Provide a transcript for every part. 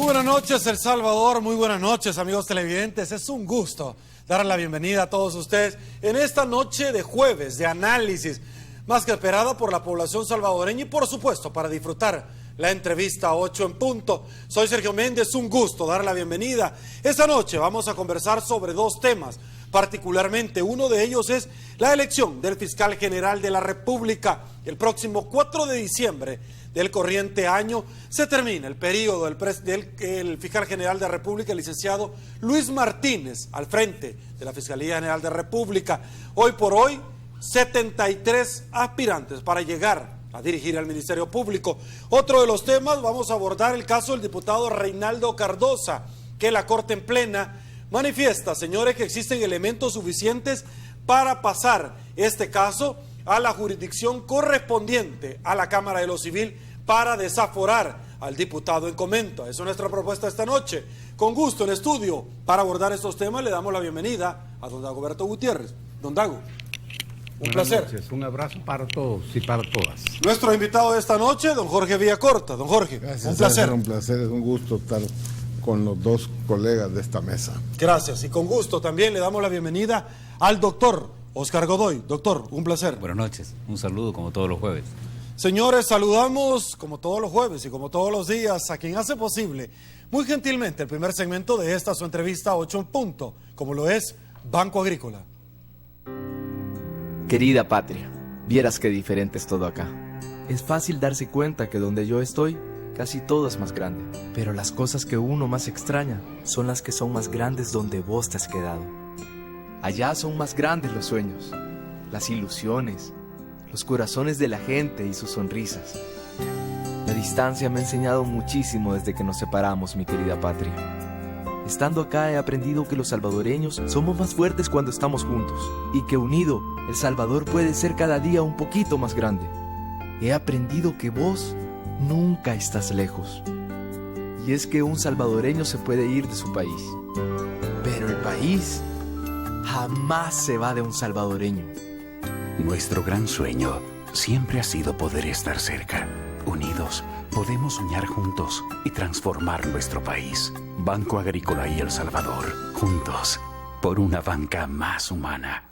buenas noches, El Salvador. Muy buenas noches, amigos televidentes. Es un gusto dar la bienvenida a todos ustedes en esta noche de jueves de análisis, más que esperada por la población salvadoreña y, por supuesto, para disfrutar la entrevista 8 en punto. Soy Sergio Méndez, un gusto dar la bienvenida. Esta noche vamos a conversar sobre dos temas, particularmente uno de ellos es la elección del fiscal general de la República. El próximo 4 de diciembre del corriente año se termina el periodo del fiscal general de la República, el licenciado Luis Martínez, al frente de la Fiscalía General de la República. Hoy por hoy, 73 aspirantes para llegar a dirigir al Ministerio Público. Otro de los temas, vamos a abordar el caso del diputado Reinaldo Cardosa, que la Corte en Plena manifiesta, señores, que existen elementos suficientes para pasar este caso a la jurisdicción correspondiente a la Cámara de lo Civil para desaforar al diputado en comento. Esa es nuestra propuesta esta noche. Con gusto en estudio para abordar estos temas le damos la bienvenida a don Dagoberto Gutiérrez. Don Dago, un placer. Noches. Un abrazo para todos y para todas. Nuestro invitado de esta noche, don Jorge Villacorta. Don Jorge, gracias, un placer. Un placer, es un gusto estar con los dos colegas de esta mesa. Gracias, y con gusto también le damos la bienvenida al doctor Oscar Godoy. Doctor, un placer. Buenas noches, un saludo como todos los jueves. Señores, saludamos como todos los jueves y como todos los días a quien hace posible muy gentilmente el primer segmento de esta su entrevista 8 en punto, como lo es Banco Agrícola. Querida patria, vieras qué diferente es todo acá. Es fácil darse cuenta que donde yo estoy, casi todo es más grande. Pero las cosas que uno más extraña son las que son más grandes donde vos te has quedado. Allá son más grandes los sueños, las ilusiones, los corazones de la gente y sus sonrisas. La distancia me ha enseñado muchísimo desde que nos separamos, mi querida patria. Estando acá he aprendido que los salvadoreños somos más fuertes cuando estamos juntos y que unido, El Salvador puede ser cada día un poquito más grande. He aprendido que vos nunca estás lejos. Y es que un salvadoreño se puede ir de su país, pero el país jamás se va de un salvadoreño. Nuestro gran sueño siempre ha sido poder estar cerca. Unidos, podemos soñar juntos y transformar nuestro país. Banco Agrícola y El Salvador, juntos, por una banca más humana.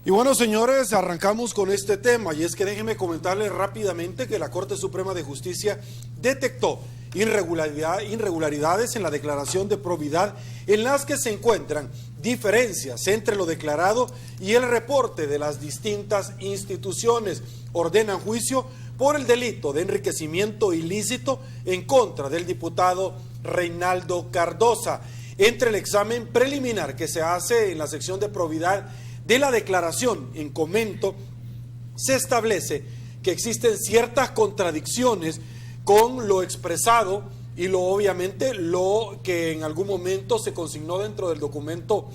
Y bueno, señores, arrancamos con este tema, y es que déjenme comentarles rápidamente que la Corte Suprema de Justicia detectó irregularidades en la declaración de probidad en las que se encuentran diferencias entre lo declarado y el reporte de las distintas instituciones. Ordenan juicio por el delito de enriquecimiento ilícito en contra del diputado Reinaldo Cardosa. Entre el examen preliminar que se hace en la sección de probidad de la declaración en comento, se establece que existen ciertas contradicciones con lo expresado y obviamente lo que en algún momento se consignó dentro del documento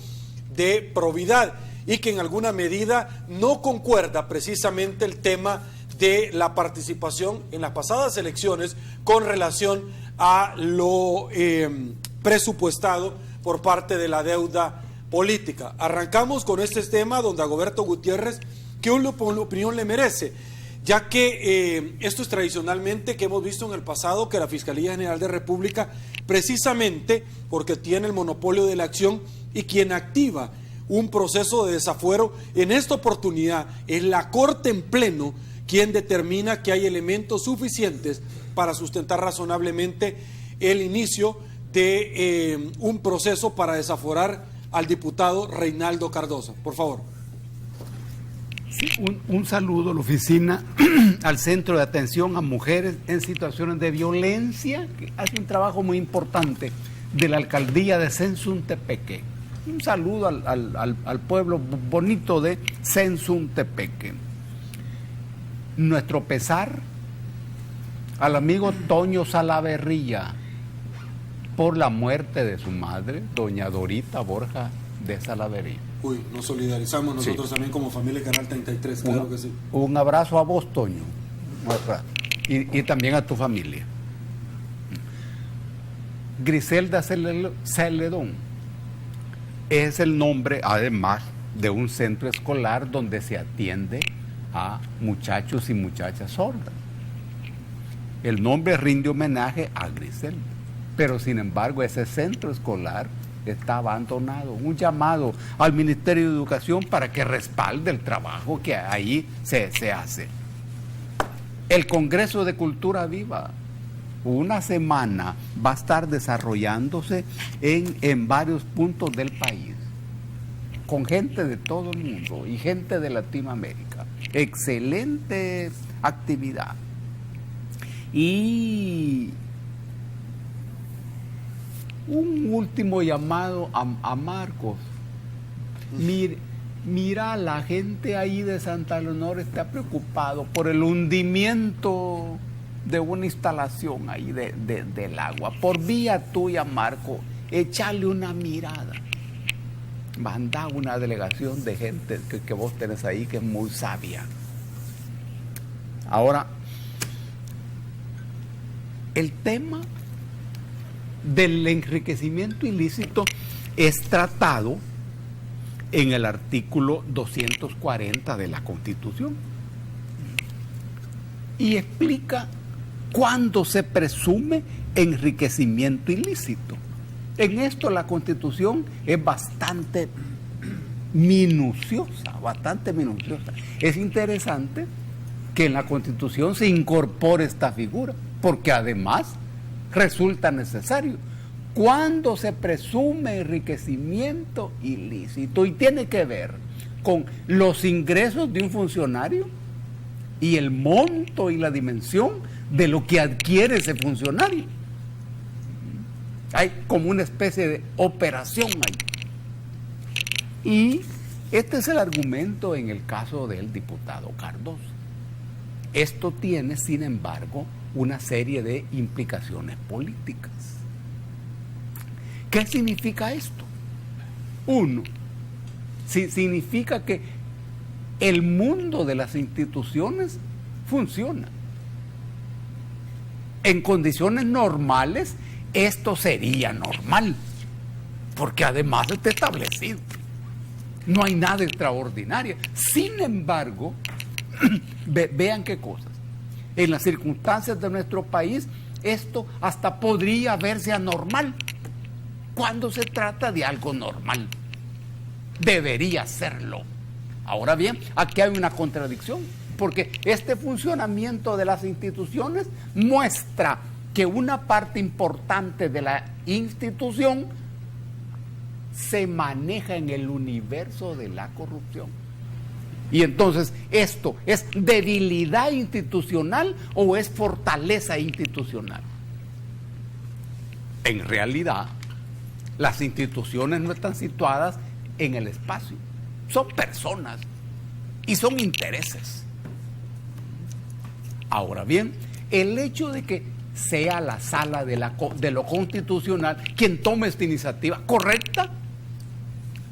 de probidad, y que en alguna medida no concuerda precisamente el tema de la participación en las pasadas elecciones con relación a lo presupuestado por parte de la deuda política. Arrancamos con este tema, don Dagoberto Gutiérrez, que una opinión le merece, ya que esto es tradicionalmente que hemos visto en el pasado que la Fiscalía General de la República, precisamente porque tiene el monopolio de la acción y quien activa un proceso de desafuero, en esta oportunidad es la Corte en Pleno quien determina que hay elementos suficientes para sustentar razonablemente el inicio de un proceso para desaforar al diputado Reinaldo Cardosa. Por favor. Sí, un saludo a la oficina, al Centro de Atención a Mujeres en Situaciones de Violencia, que hace un trabajo muy importante, de la Alcaldía de Sensuntepeque. Un saludo al pueblo bonito de Sensuntepeque. Nuestro pesar al amigo Toño Salaverría por la muerte de su madre, doña Dorita Borja de Salaverría. Uy, nos solidarizamos nosotros también como familia Canal 33, claro que sí. Un abrazo a vos, Toño, y también a tu familia. Griselda Celedón es el nombre, además, de un centro escolar donde se atiende a muchachos y muchachas sordas. El nombre rinde homenaje a Griselda. pero sin embargo ese centro escolar está abandonado. Un llamado al Ministerio de Educación para que respalde el trabajo que ahí se hace. El Congreso de Cultura Viva, una semana, va a estar desarrollándose en varios puntos del país, con gente de todo el mundo y gente de Latinoamérica. Excelente actividad. Y un último llamado a Marcos. Mira, la gente ahí de Santa Leonor está preocupado por el hundimiento de una instalación ahí del agua. Por vía tuya, Marco, échale una mirada. Manda una delegación de gente que vos tenés ahí que es muy sabia. Ahora, el tema del enriquecimiento ilícito es tratado en el artículo 240 de la Constitución y explica cuándo se presume enriquecimiento ilícito. En esto la Constitución es bastante minuciosa. Es interesante que en la Constitución se incorpore esta figura, porque además resulta necesario. Cuando se presume enriquecimiento ilícito, y tiene que ver con los ingresos de un funcionario y el monto y la dimensión de lo que adquiere ese funcionario. Hay como una especie de operación ahí. Y este es el argumento en el caso del diputado Cardoso. Esto tiene, sin embargo, una serie de implicaciones políticas. ¿Qué significa esto? Uno, significa que el mundo de las instituciones funciona. En condiciones normales, esto sería normal, porque además está establecido. No hay nada extraordinario. Sin embargo, vean qué cosas. En las circunstancias de nuestro país, esto hasta podría verse anormal. Cuando se trata de algo normal, debería serlo. Ahora bien, aquí hay una contradicción, porque este funcionamiento de las instituciones muestra que una parte importante de la institución se maneja en el universo de la corrupción. Y entonces, ¿esto es debilidad institucional o es fortaleza institucional? En realidad, las instituciones no están situadas en el espacio, son personas y son intereses. Ahora bien, el hecho de que sea la sala de lo constitucional quien tome esta iniciativa correcta,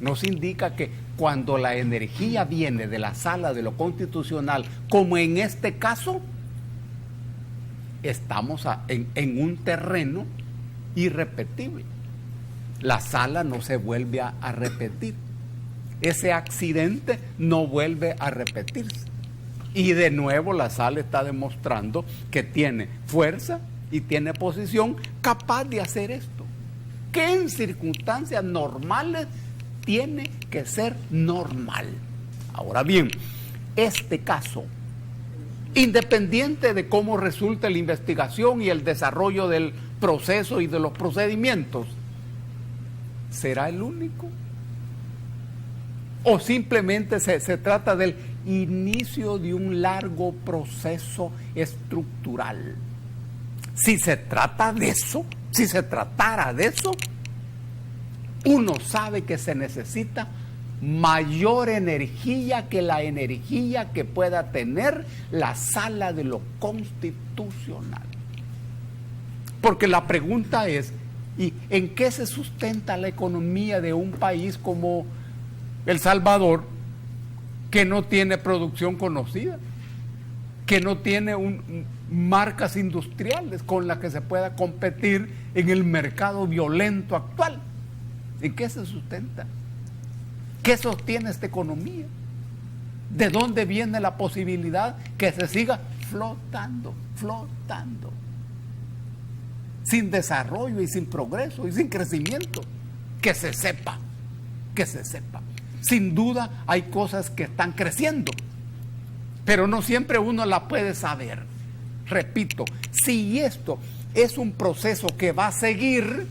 nos indica que cuando la energía viene de la sala de lo constitucional, como en este caso, estamos en un terreno irrepetible. La sala no se vuelve a repetir. Ese accidente no vuelve a repetirse. Y de nuevo la sala está demostrando que tiene fuerza y tiene posición capaz de hacer esto, que en circunstancias normales tiene que ser normal. Ahora bien, este caso, independiente de cómo resulte la investigación y el desarrollo del proceso y de los procedimientos, ¿será el único? ¿O simplemente se trata del inicio de un largo proceso estructural? Si se trata de eso, si se tratara de eso, uno sabe que se necesita mayor energía que la energía que pueda tener la sala de lo constitucional. Porque la pregunta es, ¿y en qué se sustenta la economía de un país como El Salvador, que no tiene producción conocida, que no tiene marcas industriales con las que se pueda competir en el mercado violento actual? ¿En qué se sustenta? ¿Qué sostiene esta economía? ¿De dónde viene la posibilidad que se siga flotando? sin desarrollo y sin progreso y sin crecimiento. Que se sepa, que se sepa. Sin duda hay cosas que están creciendo, pero no siempre uno la puede saber. Repito, si esto es un proceso que va a seguir,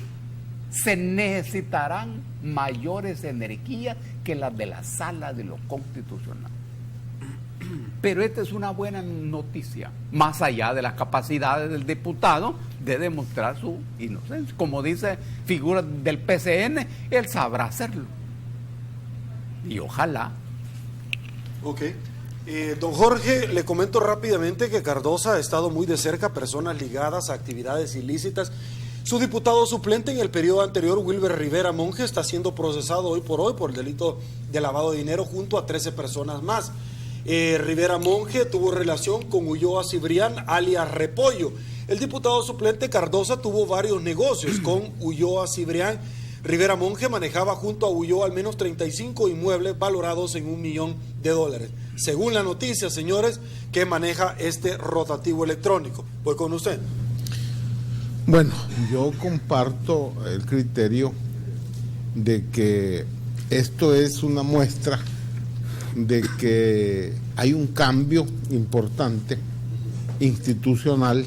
se necesitarán mayores energías que las de la Sala de lo Constitucional. Pero esta es una buena noticia, más allá de las capacidades del diputado de demostrar su inocencia. Como dice figura del PCN, él sabrá hacerlo. Y ojalá. Ok. Don Jorge, le comento rápidamente que Cardosa ha estado muy de cerca personas ligadas a actividades ilícitas. Su diputado suplente en el periodo anterior, Wilber Rivera Monge, está siendo procesado hoy por el delito de lavado de dinero junto a 13 personas más. Rivera Monge tuvo relación con Ulloa Cibrián, alias Repollo. El diputado suplente Cardosa tuvo varios negocios con Ulloa Cibrián. Rivera Monge manejaba junto a Ulloa al menos 35 inmuebles valorados en $1 millón. Según la noticia, señores, que maneja este rotativo electrónico. Voy con usted. Bueno, yo comparto el criterio de que esto es una muestra de que hay un cambio importante institucional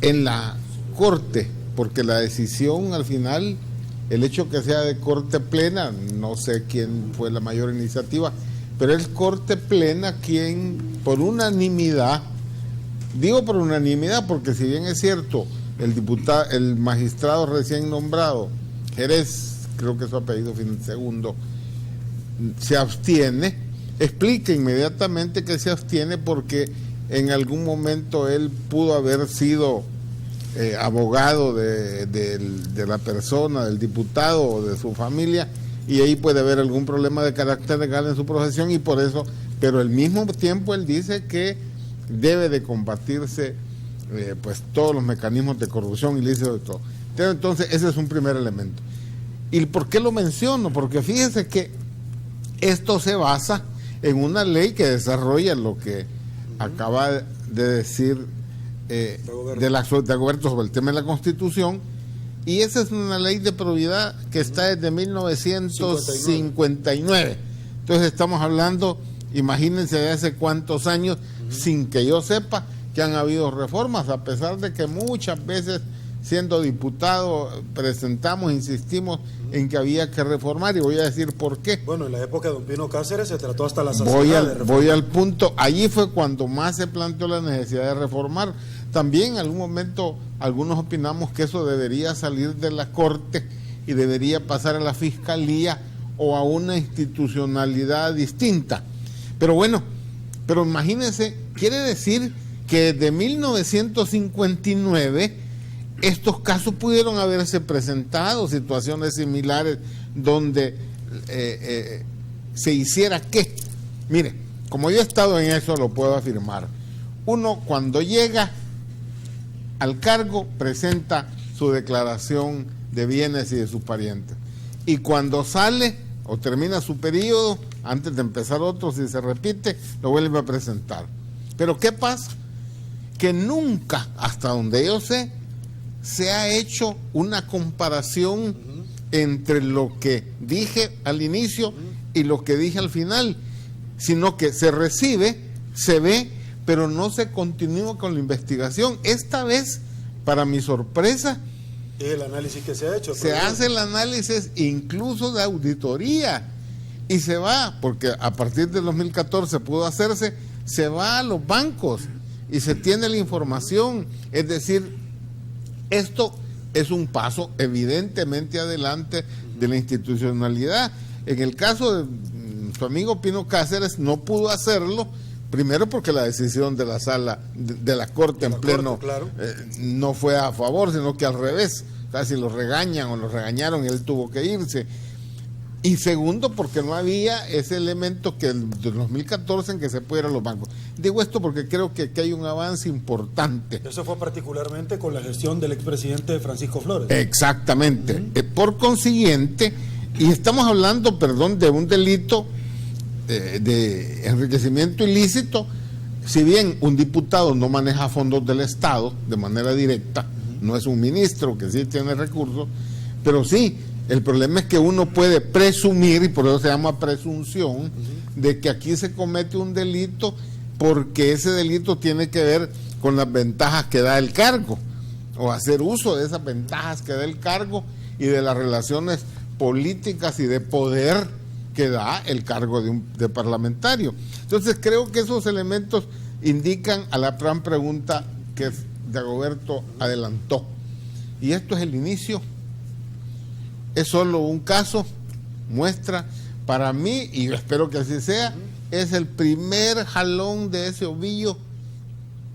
en la Corte, porque la decisión al final, el hecho que sea de Corte Plena, no sé quién fue la mayor iniciativa, pero es Corte Plena quien por unanimidad, digo por unanimidad porque si bien es cierto, el magistrado recién nombrado, Jerez, creo que su apellido segundo, se abstiene, explica inmediatamente que se abstiene porque en algún momento él pudo haber sido abogado de la persona, del diputado o de su familia, y ahí puede haber algún problema de carácter legal en su profesión, y por eso, pero al mismo tiempo él dice que debe de combatirse pues todos los mecanismos de corrupción ilícita y todo. Entonces ese es un primer elemento. ¿Y por qué lo menciono? Porque fíjese que esto se basa en una ley que desarrolla lo que acaba de decir Dagoberto sobre el tema de la Constitución, y esa es una ley de probidad que está desde 1959. Entonces estamos hablando, imagínense, de hace cuántos años, sin que yo sepa que han habido reformas, a pesar de que muchas veces siendo diputado presentamos, insistimos en que había que reformar, y voy a decir por qué. Bueno, en la época de don Pino Cáceres se trató hasta la saciedad de reformar. Voy al punto, allí fue cuando más se planteó la necesidad de reformar. También en algún momento algunos opinamos que eso debería salir de la Corte y debería pasar a la Fiscalía o a una institucionalidad distinta. Pero bueno, pero imagínense, quiere decir que desde 1959 estos casos pudieron haberse presentado, situaciones similares donde se hiciera ¿qué? Mire, como yo he estado en eso, lo puedo afirmar. Uno cuando llega al cargo presenta su declaración de bienes y de sus parientes, y cuando sale o termina su periodo, antes de empezar otro, si se repite, lo vuelve a presentar. Pero ¿qué pasa? Que nunca, hasta donde yo sé, se ha hecho una comparación entre lo que dije al inicio y lo que dije al final, sino que se recibe, se ve, pero no se continúa con la investigación. Esta vez, para mi sorpresa, el análisis que se ha hecho. Se hace el análisis incluso de auditoría, y se va, porque a partir del 2014 pudo hacerse, se va a los bancos y se tiene la información. Es decir, esto es un paso evidentemente adelante de la institucionalidad. En el caso de su amigo Pino Cáceres no pudo hacerlo, primero porque la decisión de la sala, de la Corte en pleno, claro, no fue a favor, sino que al revés, casi lo regañan o lo regañaron y él tuvo que irse. Y segundo, porque no había ese elemento que del 2014 en que se pudiera a los bancos. Digo esto porque creo que hay un avance importante. Eso fue particularmente con la gestión del expresidente Francisco Flores. Exactamente. Por consiguiente, y estamos hablando, de un delito de enriquecimiento ilícito si bien un diputado no maneja fondos del Estado de manera directa, no es un ministro que sí tiene recursos, pero sí, el problema es que uno puede presumir, y por eso se llama presunción, de que aquí se comete un delito porque ese delito tiene que ver con las ventajas que da el cargo, o hacer uso de esas ventajas que da el cargo y de las relaciones políticas y de poder que da el cargo de parlamentario. Entonces creo que esos elementos indican a la gran pregunta que Dagoberto adelantó. Y esto es el inicio, es solo un caso, muestra, para mí, y yo espero que así sea, es el primer jalón de ese ovillo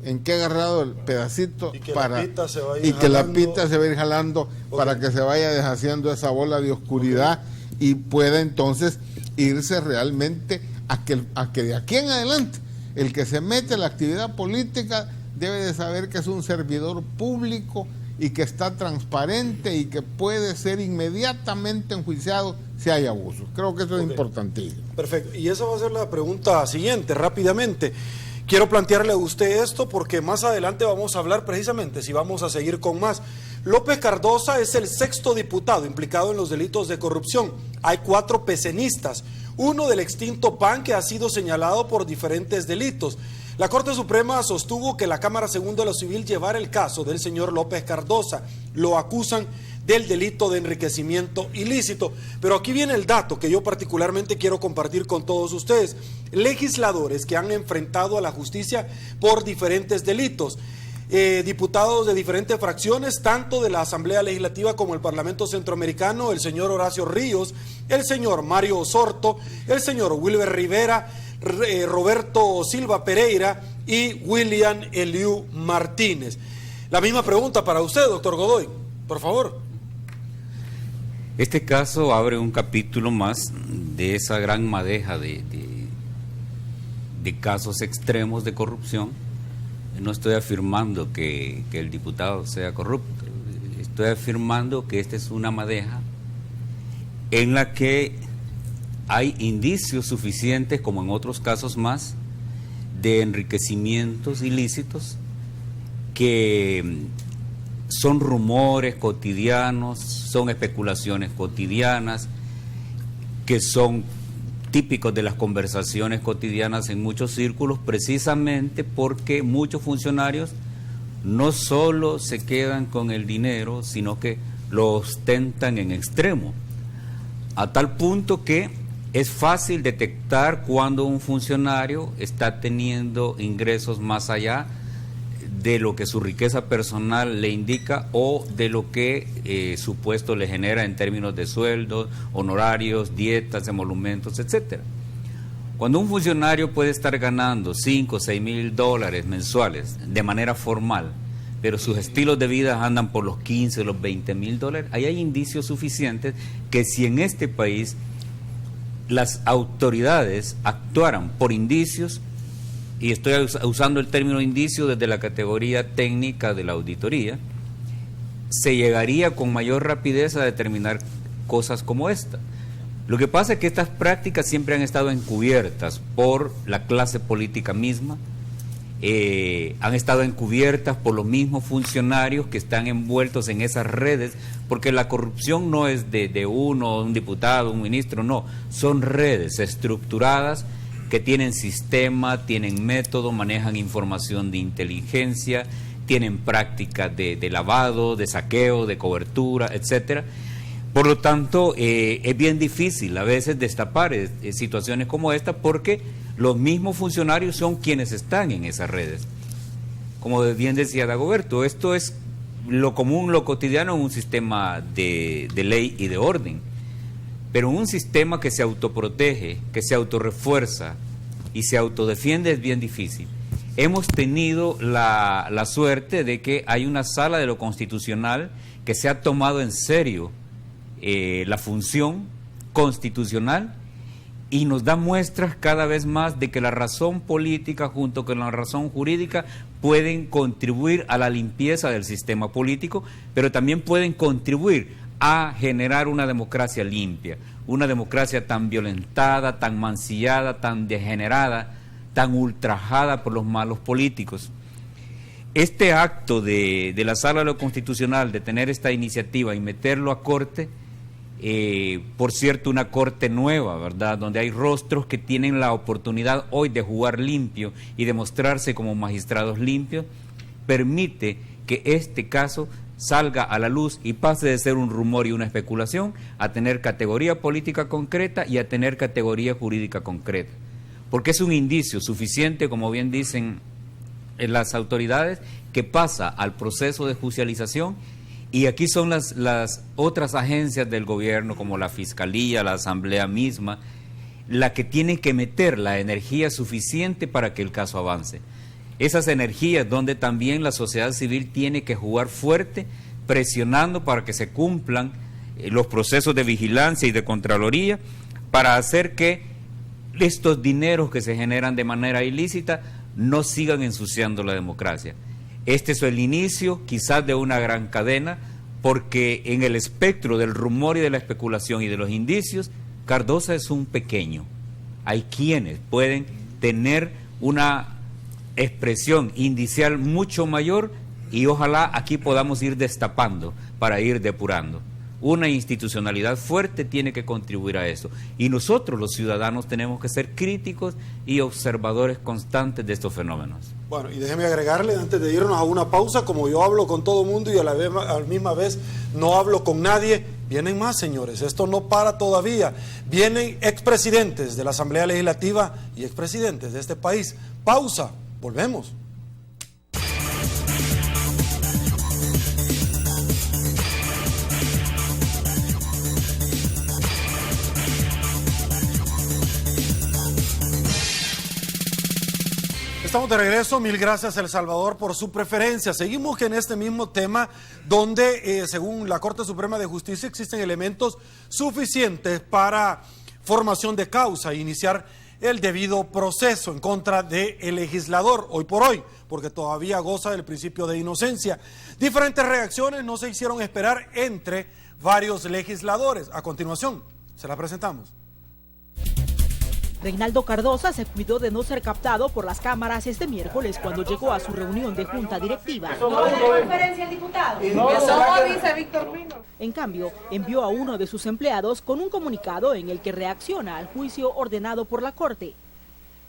en que he agarrado el pedacito y que para la pita se va a ir y que jalando. la pita se va a ir jalando para que se vaya deshaciendo esa bola de oscuridad y pueda entonces irse realmente a que de aquí en adelante el que se mete en la actividad política debe de saber que es un servidor público y que está transparente y que puede ser inmediatamente enjuiciado si hay abusos. Creo que eso es importantísimo. Perfecto. Y esa va a ser la pregunta siguiente, rápidamente. Quiero plantearle a usted esto porque más adelante vamos a hablar precisamente si vamos a seguir con más. López Cardosa es el 6º diputado implicado en los delitos de corrupción. Hay 4 pecenistas, uno del extinto PAN que ha sido señalado por diferentes delitos. La Corte Suprema sostuvo que la Cámara Segunda de lo Civil llevara el caso del señor López Cardosa. Lo acusan del delito de enriquecimiento ilícito. Pero aquí viene el dato que yo particularmente quiero compartir con todos ustedes. Legisladores que han enfrentado a la justicia por diferentes delitos. Diputados de diferentes fracciones, tanto de la Asamblea Legislativa como el Parlamento Centroamericano, el señor Horacio Ríos, el señor Mario Osorto, el señor Wilber Rivera, Roberto Silva Pereira y William Eliú Martínez. La misma pregunta para usted, doctor Godoy, por favor. Este caso abre un capítulo más de esa gran madeja de casos extremos de corrupción. No estoy afirmando que el diputado sea corrupto, estoy afirmando que esta es una madeja en la que hay indicios suficientes, como en otros casos más, de enriquecimientos ilícitos que son rumores cotidianos, son especulaciones cotidianas, que son típicos de las conversaciones cotidianas en muchos círculos, precisamente porque muchos funcionarios no solo se quedan con el dinero, sino que lo ostentan en extremo, a tal punto que es fácil detectar cuando un funcionario está teniendo ingresos más allá de lo que su riqueza personal le indica o de lo que su puesto le genera en términos de sueldos, honorarios, dietas, emolumentos, etcétera. Cuando un funcionario puede estar ganando 5 o 6 mil dólares mensuales de manera formal, pero sus estilos de vida andan por los 15 o los 20 mil dólares, ahí hay indicios suficientes que si en este país las autoridades actuaran por indicios, y estoy usando el término indicio desde la categoría técnica de la auditoría, se llegaría con mayor rapidez a determinar cosas como esta. Lo que pasa es que estas prácticas siempre han estado encubiertas por la clase política misma, han estado encubiertas por los mismos funcionarios que están envueltos en esas redes, porque la corrupción no es de uno, un diputado, un ministro, no, son redes estructuradas que tienen sistema, tienen método, manejan información de inteligencia, tienen prácticas de lavado, de saqueo, de cobertura, etcétera. Por lo tanto, es bien difícil a veces destapar situaciones como esta porque los mismos funcionarios son quienes están en esas redes. Como bien decía Dagoberto, esto es lo común, lo cotidiano en un sistema de ley y de orden. Pero un sistema que se autoprotege, que se autorrefuerza y se autodefiende es bien difícil. Hemos tenido la suerte de que hay una sala de lo constitucional que se ha tomado en serio la función constitucional y nos da muestras cada vez más de que la razón política junto con la razón jurídica pueden contribuir a la limpieza del sistema político, pero también pueden contribuir a generar una democracia limpia, una democracia tan violentada, tan mancillada, tan degenerada tan ultrajada por los malos políticos. Este acto de la Sala de lo Constitucional de tener esta iniciativa y meterlo a corte, por cierto, una corte nueva, ¿verdad?, donde hay rostros que tienen la oportunidad hoy de jugar limpio y de mostrarse como magistrados limpios, permite que este caso salga a la luz y pase de ser un rumor y una especulación a tener categoría política concreta y a tener categoría jurídica concreta, porque es un indicio suficiente, como bien dicen las autoridades, que pasa al proceso de judicialización. Y aquí son las otras agencias del gobierno, como la Fiscalía, la Asamblea misma, la que tiene que meter la energía suficiente para que el caso avance. Esas energías donde también la sociedad civil tiene que jugar fuerte, presionando para que se cumplan los procesos de vigilancia y de contraloría, para hacer que estos dineros que se generan de manera ilícita no sigan ensuciando la democracia. Este es el inicio quizás de una gran cadena, porque en el espectro del rumor y de la especulación y de los indicios, Cardosa es un pequeño. Hay quienes pueden tener una expresión indicial mucho mayor y ojalá aquí podamos ir destapando para ir depurando. Una institucionalidad fuerte tiene que contribuir a eso. Y nosotros, los ciudadanos, tenemos que ser críticos y observadores constantes de estos fenómenos. Bueno, y déjeme agregarle, antes de irnos a una pausa, como yo hablo con todo mundo y a la misma vez no hablo con nadie, vienen más, señores. Esto no para todavía. Vienen expresidentes de la Asamblea Legislativa y expresidentes de este país. Pausa, volvemos. Estamos de regreso, mil gracias El Salvador por su preferencia. Seguimos en este mismo tema donde, según la Corte Suprema de Justicia, existen elementos suficientes para formación de causa e iniciar el debido proceso en contra del legislador, hoy por hoy, porque todavía goza del principio de inocencia. Diferentes reacciones no se hicieron esperar entre varios legisladores. A continuación, se las presentamos. Reinaldo Cardosa se cuidó de no ser captado por las cámaras este miércoles cuando llegó a su reunión de junta directiva. ¿No es conferencia el diputado? No, dice Víctor Pino. En cambio, envió a uno de sus empleados con un comunicado en el que reacciona al juicio ordenado por la Corte.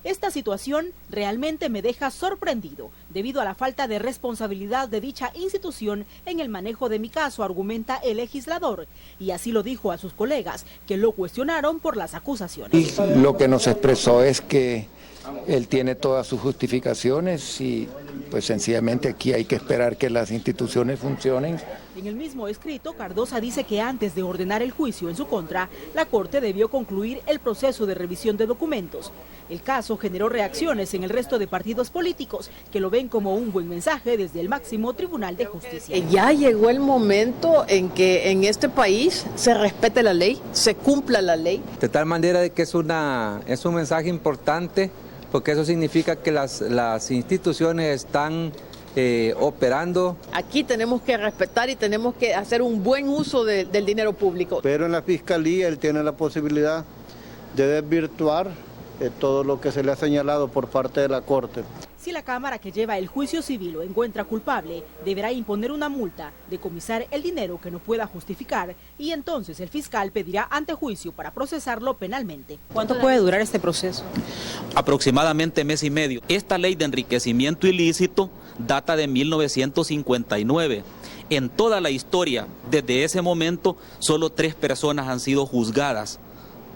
Esta situación realmente me deja sorprendido debido a la falta de responsabilidad de dicha institución en el manejo de mi caso, argumenta el legislador, y así lo dijo a sus colegas que lo cuestionaron por las acusaciones. Lo que nos expresó es que él tiene todas sus justificaciones y pues sencillamente aquí hay que esperar que las instituciones funcionen. En el mismo escrito, Cardosa dice que antes de ordenar el juicio en su contra, la Corte debió concluir el proceso de revisión de documentos. El caso generó reacciones en el resto de partidos políticos que lo ven como un buen mensaje desde el máximo Tribunal de Justicia. Ya llegó el momento en que en este país se respete la ley, se cumpla la ley. De tal manera de que es un mensaje importante, porque eso significa que las instituciones están operando. Aquí tenemos que respetar y tenemos que hacer un buen uso del dinero público. Pero en la Fiscalía él tiene la posibilidad de desvirtuar todo lo que se le ha señalado por parte de la Corte. Si la Cámara que lleva el juicio civil lo encuentra culpable, deberá imponer una multa, decomisar el dinero que no pueda justificar y entonces el fiscal pedirá antejuicio para procesarlo penalmente. ¿Cuánto puede durar este proceso? Aproximadamente mes y medio. Esta ley de enriquecimiento ilícito data de 1959. En toda la historia, desde ese momento, solo 3 personas han sido juzgadas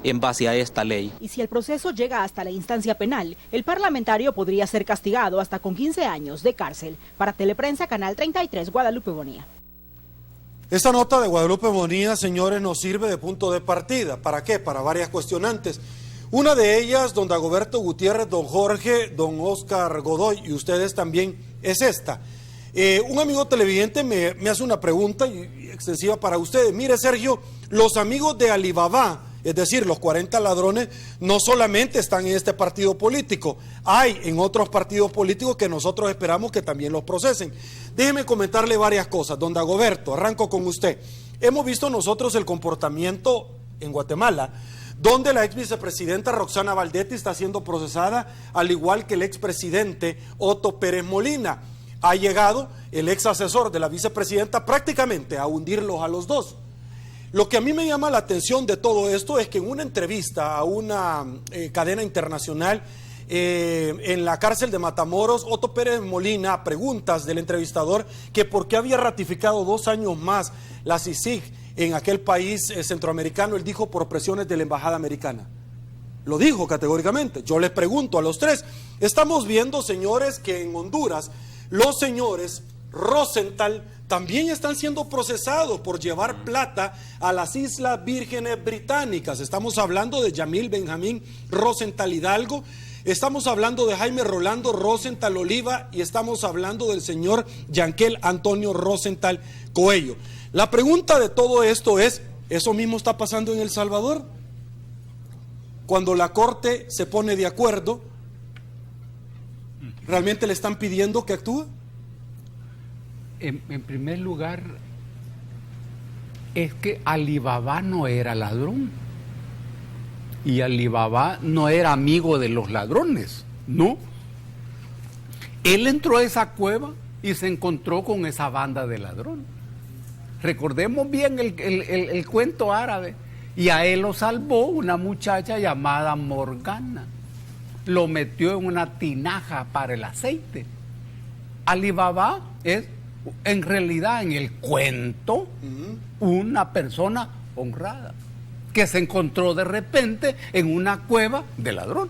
en base a esta ley. Y si el proceso llega hasta la instancia penal, el parlamentario podría ser castigado hasta con 15 años de cárcel. Para Teleprensa, Canal 33, Guadalupe Bonilla. Esta nota de Guadalupe Bonilla, señores, nos sirve de punto de partida. ¿Para qué? Para varias cuestionantes. Una de ellas, don Dagoberto Gutiérrez, don Jorge, don Oscar Godoy y ustedes también, es esta. Un amigo televidente me hace una pregunta extensiva para ustedes. Mire, Sergio, los amigos de Alibaba, es decir, los 40 ladrones, no solamente están en este partido político, hay en otros partidos políticos que nosotros esperamos que también los procesen. Déjeme comentarle varias cosas. Don Dagoberto, arranco con usted. Hemos visto nosotros el comportamiento en Guatemala donde la ex vicepresidenta Roxana Valdetti está siendo procesada, al igual que el expresidente Otto Pérez Molina. Ha llegado el ex asesor de la vicepresidenta prácticamente a hundirlos a los dos. Lo que a mí me llama la atención de todo esto es que en una entrevista a una cadena internacional en la cárcel de Matamoros, Otto Pérez Molina, a preguntas del entrevistador que por qué había ratificado 2 años más la CICIG en aquel país centroamericano, él dijo por presiones de la embajada americana. Lo dijo categóricamente. Yo les pregunto a los tres, estamos viendo, señores, que en Honduras los señores Rosenthal también están siendo procesados por llevar plata a las Islas Vírgenes Británicas. Estamos hablando de Yamil Benjamín Rosenthal Hidalgo, estamos hablando de Jaime Rolando Rosenthal Oliva y estamos hablando del señor Yankel Antonio Rosenthal Coello. La pregunta de todo esto es, ¿eso mismo está pasando en El Salvador? Cuando la Corte se pone de acuerdo, ¿realmente le están pidiendo que actúe? En primer lugar, es que Alibaba no era ladrón. Y Alibaba no era amigo de los ladrones, ¿no? Él entró a esa cueva y se encontró con esa banda de ladrones. Recordemos bien el cuento árabe. Y a él lo salvó una muchacha llamada Morgana. Lo metió en una tinaja para el aceite. Alibaba es, en realidad, en el cuento, una persona honrada que se encontró de repente en una cueva de ladrón.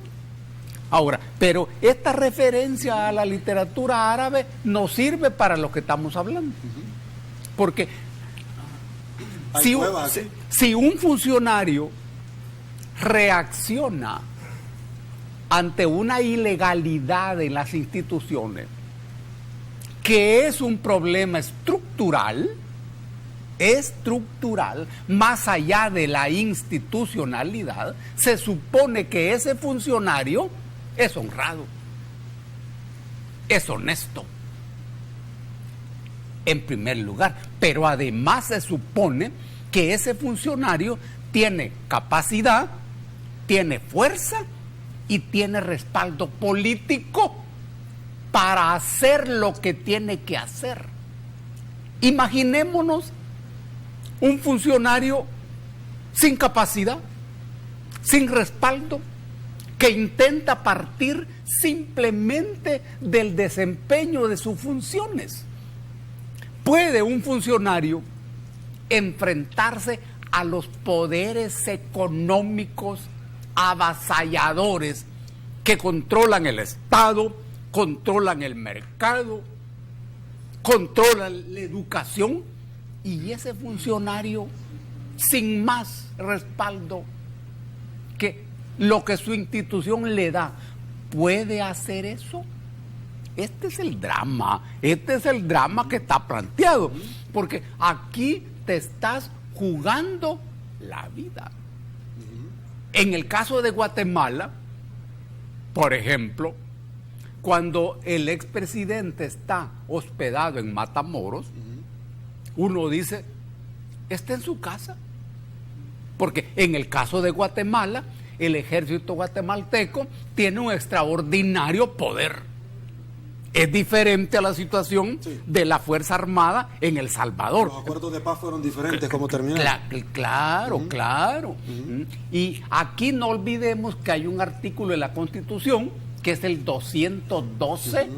Ahora, pero esta referencia a la literatura árabe no sirve para lo que estamos hablando. Porque si un funcionario reacciona ante una ilegalidad en las instituciones, que es un problema estructural, más allá de la institucionalidad, se supone que ese funcionario es honrado, es honesto, en primer lugar, pero además se supone que ese funcionario tiene capacidad, tiene fuerza y tiene respaldo político para hacer lo que tiene que hacer. Imaginémonos un funcionario sin capacidad, sin respaldo, que intenta partir simplemente del desempeño de sus funciones. ¿Puede un funcionario enfrentarse a los poderes económicos avasalladores que controlan el Estado, controlan el mercado, controlan la educación, y ese funcionario sin más respaldo que lo que su institución le da, puede hacer eso? Este es el drama que está planteado, porque aquí te estás jugando la vida. En el caso de Guatemala, por ejemplo, cuando el expresidente está hospedado en Matamoros, uno dice, está en su casa. Porque en el caso de Guatemala, el ejército guatemalteco tiene un extraordinario poder. Es diferente a la situación de la Fuerza Armada en El Salvador. Los acuerdos de paz fueron diferentes, ¿cómo terminaron? Claro. Y aquí no olvidemos que hay un artículo de la Constitución, que es el 212,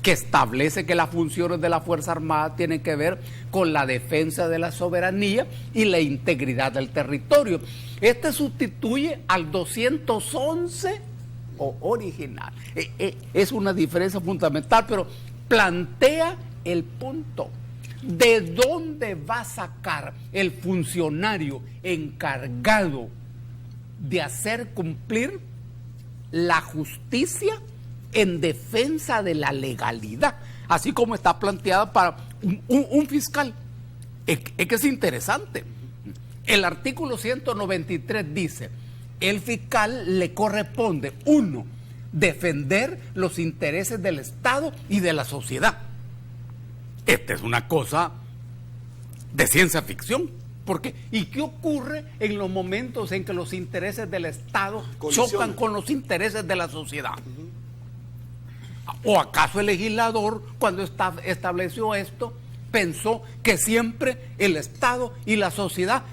que establece que las funciones de la Fuerza Armada tienen que ver con la defensa de la soberanía y la integridad del territorio. Este sustituye al 211 original. Es una diferencia fundamental, pero plantea el punto. ¿De dónde va a sacar el funcionario encargado de hacer cumplir la justicia en defensa de la legalidad, así como está planteada para un fiscal? Es que es interesante. El artículo 193 dice: el fiscal le corresponde, 1, defender los intereses del Estado y de la sociedad. Esta es una cosa de ciencia ficción. Porque, ¿y qué ocurre en los momentos en que los intereses del Estado Colisión. chocan con los intereses de la sociedad? ¿O acaso el legislador, cuando estableció esto, pensó que siempre el Estado y la sociedad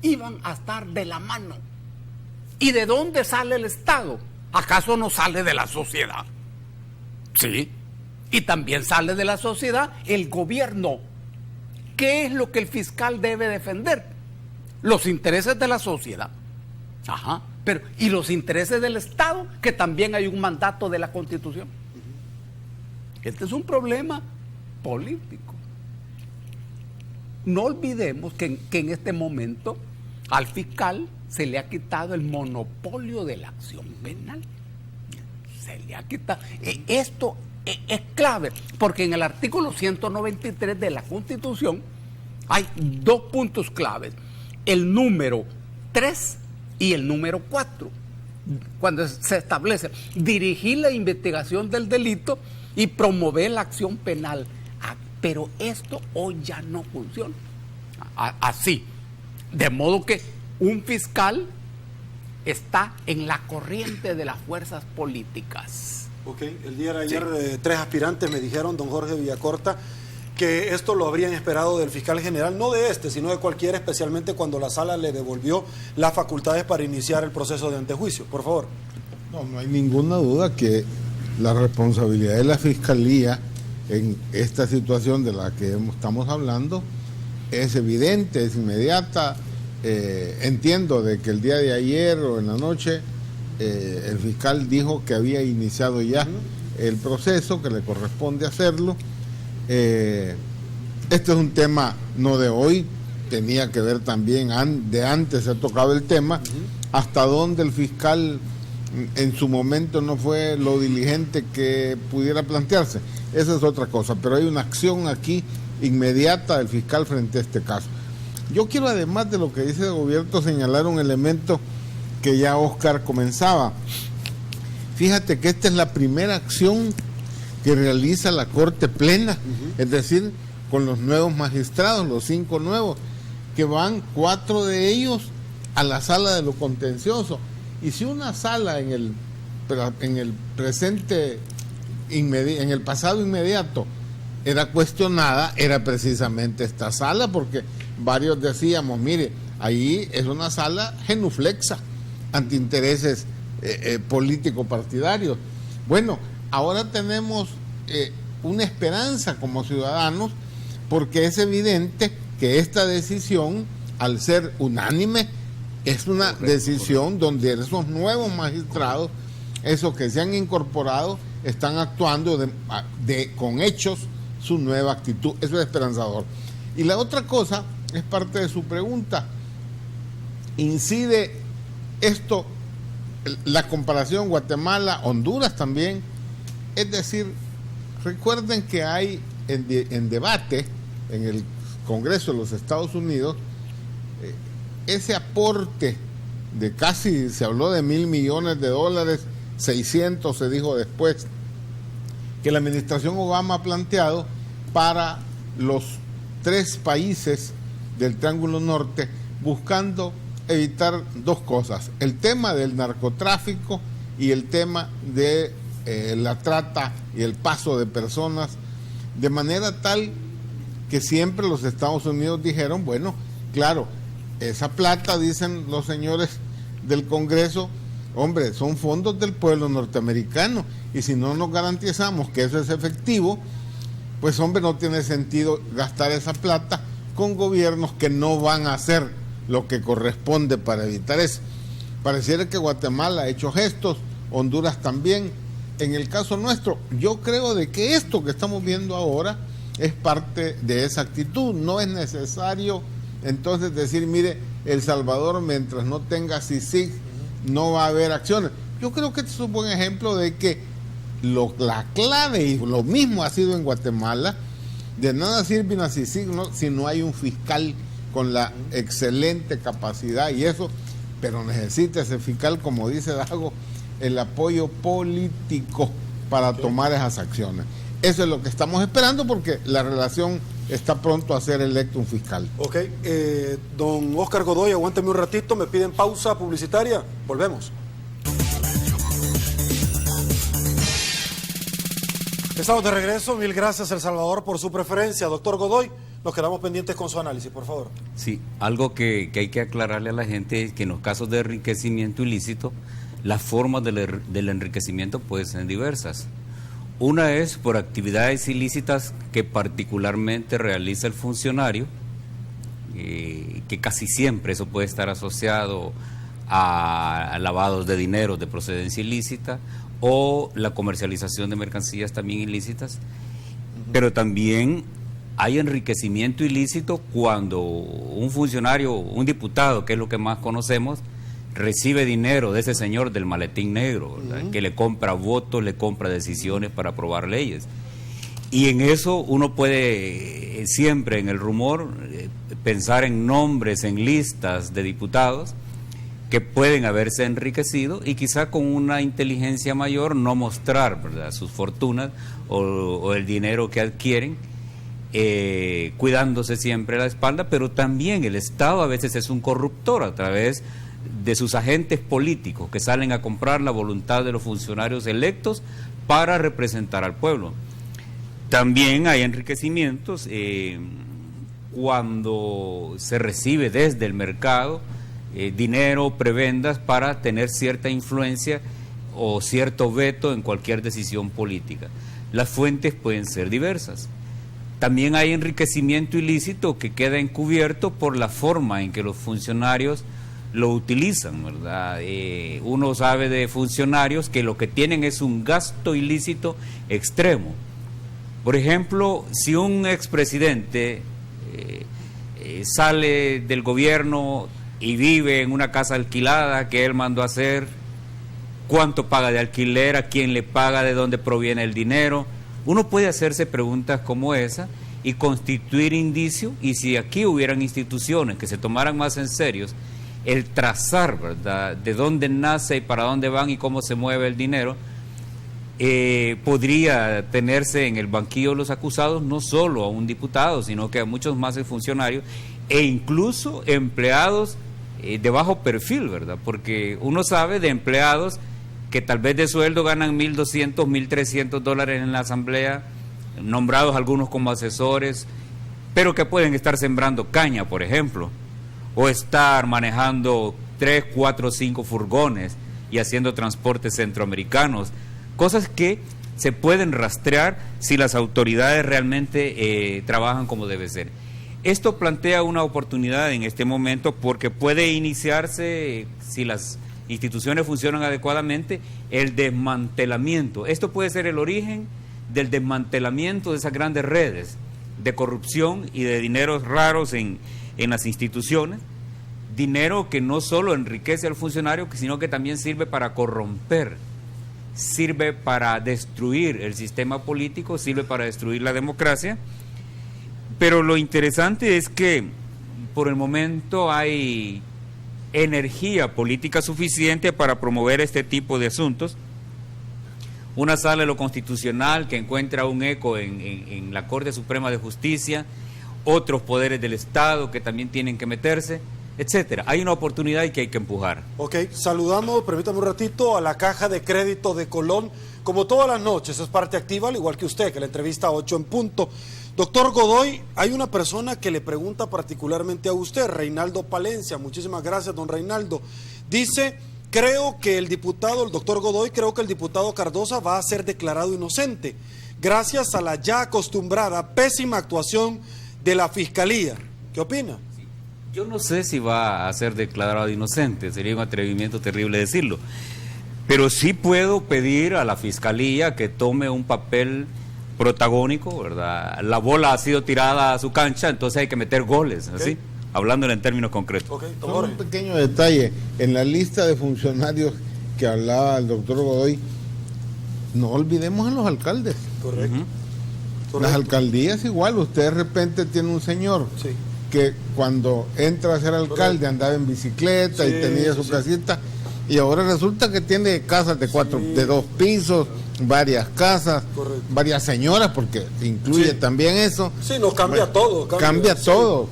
iban a estar de la mano? ¿Y de dónde sale el Estado? ¿Acaso no sale de la sociedad? Sí. Y también sale de la sociedad el gobierno. ¿Qué es lo que el fiscal debe defender? Los intereses de la sociedad. Ajá. Pero, ¿y los intereses del Estado? Que también hay un mandato de la Constitución. Este es un problema político. No olvidemos que en este momento al fiscal se le ha quitado el monopolio de la acción penal. Se le ha quitado. Esto es clave, porque en el artículo 193 de la Constitución hay dos puntos claves: el número 3 y el número 4, cuando se establece dirigir la investigación del delito y promover la acción penal. Pero esto hoy ya no funciona así, de modo que un fiscal está en la corriente de las fuerzas políticas. Ok, el día de ayer 3 aspirantes me dijeron, don Jorge Villacorta, que esto lo habrían esperado del fiscal general, no de este, sino de cualquiera, especialmente cuando la sala le devolvió las facultades para iniciar el proceso de antejuicio. Por favor. No hay ninguna duda que la responsabilidad de la fiscalía en esta situación de la que estamos hablando es evidente, es inmediata. Entiendo de que el día de ayer o en la noche el fiscal dijo que había iniciado ya el proceso, que le corresponde hacerlo. Este es un tema no de hoy, tenía que ver también de antes se ha tocado el tema, hasta dónde el fiscal en su momento no fue lo diligente que pudiera plantearse. Esa es otra cosa, pero hay una acción aquí inmediata del fiscal frente a este caso. Yo quiero, además de lo que dice el gobierno, señalar un elemento que ya Oscar comenzaba. Fíjate que esta es la primera acción que realiza la Corte Plena, es decir, con los nuevos magistrados, los 5 nuevos, que van 4 de ellos a la sala de lo contencioso. Y si una sala en el presente, en el pasado inmediato, era cuestionada, era precisamente esta sala, porque varios decíamos, mire, ahí es una sala genuflexa ante intereses político-partidarios. Bueno, ahora tenemos una esperanza como ciudadanos, porque es evidente que esta decisión, al ser unánime, es una decisión donde esos nuevos magistrados, esos que se han incorporado, están actuando con hechos su nueva actitud. Eso es esperanzador. Y la otra cosa es parte de su pregunta. Incide esto, la comparación Guatemala-Honduras también. Es decir, recuerden que hay en debate en el Congreso de los Estados Unidos ese aporte de casi, se habló de $1,000 millones, 600 se dijo después, que la administración Obama ha planteado para los 3 países del Triángulo Norte, buscando evitar 2 cosas: el tema del narcotráfico y el tema de la trata y el paso de personas, de manera tal que siempre los Estados Unidos dijeron, bueno, claro, esa plata, dicen los señores del Congreso, hombre, son fondos del pueblo norteamericano, y si no nos garantizamos que eso es efectivo, pues hombre, no tiene sentido gastar esa plata con gobiernos que no van a hacer lo que corresponde para evitar eso. Pareciera que Guatemala ha hecho gestos, Honduras también. En el caso nuestro, yo creo de que esto que estamos viendo ahora es parte de esa actitud. No es necesario entonces decir, mire, El Salvador mientras no tenga CICIG no va a haber acciones. Yo creo que este es un buen ejemplo de que la clave, y lo mismo ha sido en Guatemala, de nada sirve una CICIG si no hay un fiscal con la excelente capacidad y eso, pero necesita ese fiscal, como dice Dago, el apoyo político para tomar esas acciones. Eso es lo que estamos esperando, porque la relación está pronto a ser electo un fiscal. Ok, don Oscar Godoy, aguántame un ratito, me piden pausa publicitaria, volvemos. Estamos de regreso, mil gracias El Salvador por su preferencia. Doctor Godoy, nos quedamos pendientes con su análisis, por favor. Sí, algo que hay que aclararle a la gente es que en los casos de enriquecimiento ilícito, las formas del enriquecimiento pueden ser diversas. Una es por actividades ilícitas que particularmente realiza el funcionario, que casi siempre eso puede estar asociado a lavados de dinero de procedencia ilícita, o la comercialización de mercancías también ilícitas, pero también hay enriquecimiento ilícito cuando un funcionario, un diputado, que es lo que más conocemos, recibe dinero de ese señor del maletín negro, que le compra votos, le compra decisiones para aprobar leyes. Y en eso uno puede siempre en el rumor pensar en nombres, en listas de diputados que pueden haberse enriquecido y quizá con una inteligencia mayor no mostrar, ¿verdad?, sus fortunas o el dinero que adquieren, cuidándose siempre la espalda, pero también el Estado a veces es un corruptor a través de sus agentes políticos que salen a comprar la voluntad de los funcionarios electos para representar al pueblo. También hay enriquecimientos cuando se recibe desde el mercado dinero, prebendas para tener cierta influencia o cierto veto en cualquier decisión política. Las fuentes pueden ser diversas. También hay enriquecimiento ilícito que queda encubierto por la forma en que los funcionarios lo utilizan, ¿verdad? Uno sabe de funcionarios que lo que tienen es un gasto ilícito extremo. Por ejemplo, si un expresidente sale del gobierno y vive en una casa alquilada que él mandó a hacer, cuánto paga de alquiler, a quién le paga, de dónde proviene el dinero. Uno puede hacerse preguntas como esa y constituir indicio, y si aquí hubieran instituciones que se tomaran más en serio el trazar, ¿verdad?, de dónde nace y para dónde van y cómo se mueve el dinero, podría tenerse en el banquillo de los acusados no solo a un diputado, sino que a muchos más funcionarios e incluso empleados de bajo perfil, ¿verdad? Porque uno sabe de empleados que tal vez de sueldo ganan $1,200, $1,300 en la asamblea, nombrados algunos como asesores, pero que pueden estar sembrando caña, por ejemplo, o estar manejando 3, 4, 5 furgones y haciendo transportes centroamericanos, cosas que se pueden rastrear si las autoridades realmente trabajan como debe ser. Esto plantea una oportunidad en este momento porque puede iniciarse, si las instituciones funcionan adecuadamente, el desmantelamiento. Esto puede ser el origen del desmantelamiento de esas grandes redes de corrupción y de dineros raros en las instituciones, dinero que no solo enriquece al funcionario, sino que también sirve para corromper, sirve para destruir el sistema político, sirve para destruir la democracia. Pero lo interesante es que por el momento hay energía política suficiente para promover este tipo de asuntos. Una sala de lo constitucional que encuentra un eco en la Corte Suprema de Justicia, otros poderes del Estado que también tienen que meterse, etcétera. Hay una oportunidad y que hay que empujar. Ok, saludamos, permítame un ratito, a la Caja de Crédito de Colón. Como todas las noches, es parte activa, al igual que usted, que la entrevista 8 en punto. Doctor Godoy, hay una persona que le pregunta particularmente a usted, Reinaldo Palencia. Muchísimas gracias, don Reinaldo. Dice, creo que el doctor Godoy, creo que el diputado Cardosa va a ser declarado inocente, gracias a la ya acostumbrada pésima actuación de la Fiscalía. ¿Qué opina? Yo no sé si va a ser declarado inocente, sería un atrevimiento terrible decirlo, pero sí puedo pedir a la Fiscalía que tome un papel protagónico, ¿verdad? La bola ha sido tirada a su cancha, entonces hay que meter goles, ¿así? Okay. Hablándolo en términos concretos. Okay, un pequeño detalle, en la lista de funcionarios que hablaba el doctor Godoy, no olvidemos a los alcaldes. Correcto. Las alcaldías igual, usted de repente tiene un señor que cuando entra a ser alcorde andaba en bicicleta y tenía su casita, Y ahora resulta que tiene casas de de 2 pisos, varias casas, correcto, varias señoras, porque incluye también eso. Sí, nos cambia todo. Cambia todo.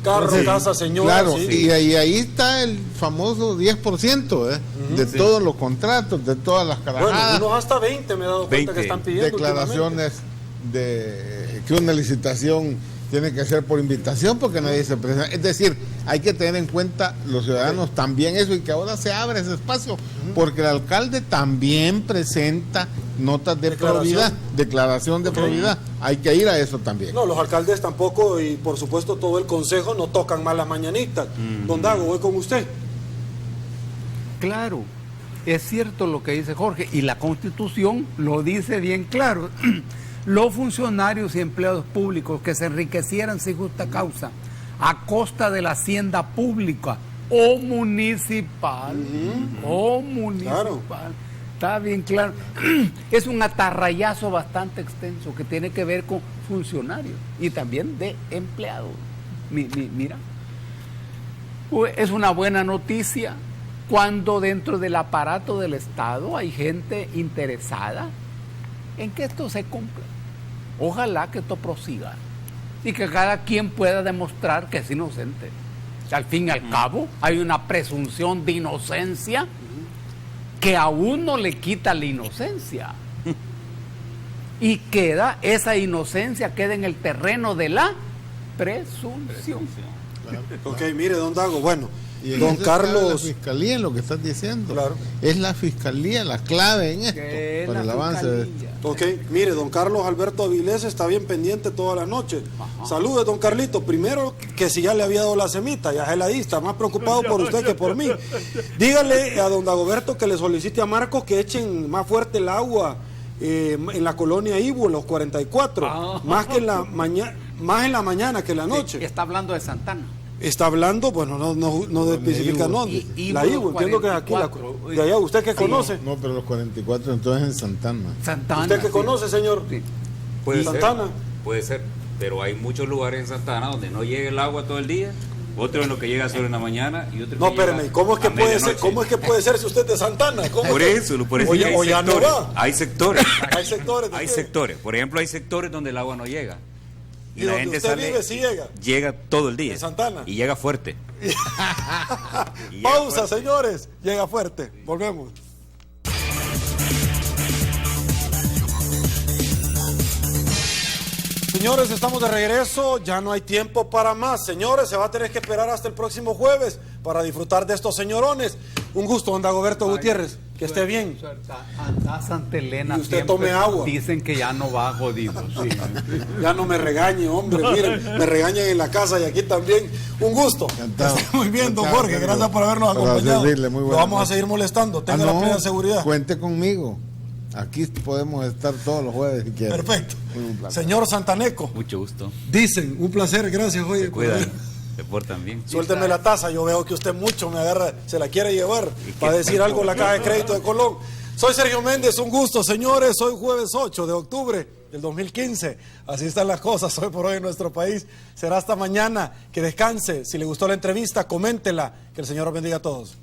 Carro, entonces, casa, señora. Claro, y ahí está el famoso 10% de todos los contratos, de todas las carajadas. Bueno, unos hasta 20 me he dado cuenta que están pidiendo. Declaraciones de que una licitación tiene que ser por invitación porque nadie se presenta. Es decir, hay que tener en cuenta los ciudadanos también eso, y que ahora se abre ese espacio, porque el alcalde también presenta notas de probidad, declaración de probidad. Hay que ir a eso también. No, los alcaldes tampoco, y por supuesto todo el consejo no tocan más las mañanitas. Don Dago, voy con usted. Claro, es cierto lo que dice Jorge, y la Constitución lo dice bien claro. Los funcionarios y empleados públicos que se enriquecieran sin justa causa a costa de la hacienda pública o municipal, claro, está bien claro. Es un atarrayazo bastante extenso que tiene que ver con funcionarios y también de empleados. Mira, es una buena noticia cuando dentro del aparato del Estado hay gente interesada en que esto se cumpla. Ojalá que esto prosiga y que cada quien pueda demostrar que es inocente. Al fin y al cabo hay una presunción de inocencia que a uno le quita la inocencia y esa inocencia queda en el terreno de la presunción. Ok, mire, don Dago, bueno, y don Carlos. La fiscalía, lo que estás diciendo, claro, es la fiscalía la clave en esto para el avance. Ok, mire, don Carlos Alberto Avilés está bien pendiente toda la noche. Saludos, don Carlito. Primero, que si ya le había dado la semita, ya se la di, está más preocupado por usted que por mí. Dígale a don Dagoberto que le solicite a Marcos que echen más fuerte el agua en la colonia Ibu, en los 44, más en la mañana que en la noche. Sí, está hablando de Santana. Está hablando, bueno, no especifica dónde. La Ibu, entiendo que es aquí. De allá, ¿usted qué conoce? No, pero los 44 entonces en Santana. ¿Usted qué conoce, señor? Sí. Puede Santana. Puede ser, pero hay muchos lugares en Santana donde no llega el agua todo el día, otro en lo que llega solo en la mañana y otro. No, espérame, ¿cómo es que puede ser? ¿Cómo es que puede ser si usted es de Santana? Por eso o ya no va. Hay sectores. Hay sectores. Hay sectores. Por ejemplo, hay sectores donde el agua no llega. Y la gente sale, vive, sí llega todo el día. En Santana. Y llega fuerte. Pausa, señores. Llega fuerte. Volvemos. Señores, estamos de regreso. Ya no hay tiempo para más. Señores, se va a tener que esperar hasta el próximo jueves para disfrutar de estos señorones. Un gusto, don Dagoberto Gutiérrez. Que esté bien. Anda Santa Elena. Y usted tome agua. Dicen que ya no va jodido. Sí. Ya no me regañe, hombre. Miren, me regañan en la casa y aquí también. Un gusto. Muy bien, don Jorge. Gracias por habernos acompañado. Lo vamos a seguir molestando. Tenga la plena seguridad. Cuente conmigo. Aquí podemos estar todos los jueves si quieren. Perfecto. Señor Santaneco. Mucho gusto. Dicen, un placer. Gracias, oye. Se portan bien. Suélteme la taza, yo veo que usted mucho me agarra, se la quiere llevar para decir algo en la Caja de Crédito de Colón. Soy Sergio Méndez, un gusto, señores. Hoy jueves 8 de octubre del 2015. Así están las cosas hoy por hoy en nuestro país. Será hasta mañana. Que descanse. Si le gustó la entrevista, coméntela. Que el Señor los bendiga a todos.